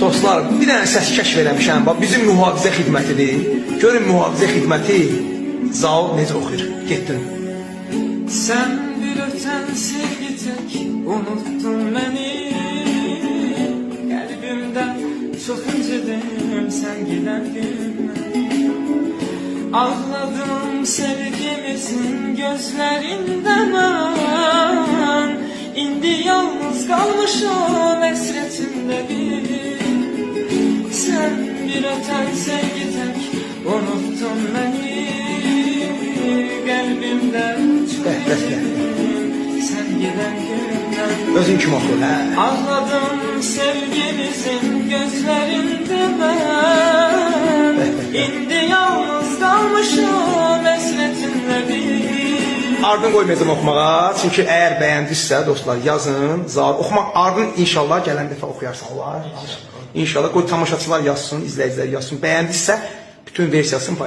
Dostlar, bir dənə səs kəşf eləmişəm. Bax, bizim mühafizə xidmətidir. Görün mühafizə xidməti Zal necə oxuyur. Getdin. Sen bir öten sevgi tek unuttun beni. Kalbimden çok inceden sen giden günden. Ağladım sevgimizin gözlerinden ben. İndi yalnız kalmışım esretimde bir. Sen bir öten sevgi tek unuttun beni. Kalbimden çok sen giden günden. Özün kim oxuyur? Ağladım sevgimizin gözlerinde ben. İndi yalnız kalmışım esretinle bir. Ardını qoymayacağım oxumağa. Çünki əgər bəyəndirsə, dostlar, yazın. Zal oxumaq ardını inşallah gələn dəfə oxuyarsan olar. İnşallah qoy tamaşaçılar yazsın, izləyicilər yazsın. Bəyəndirsə bütün versiyasını paylaşın.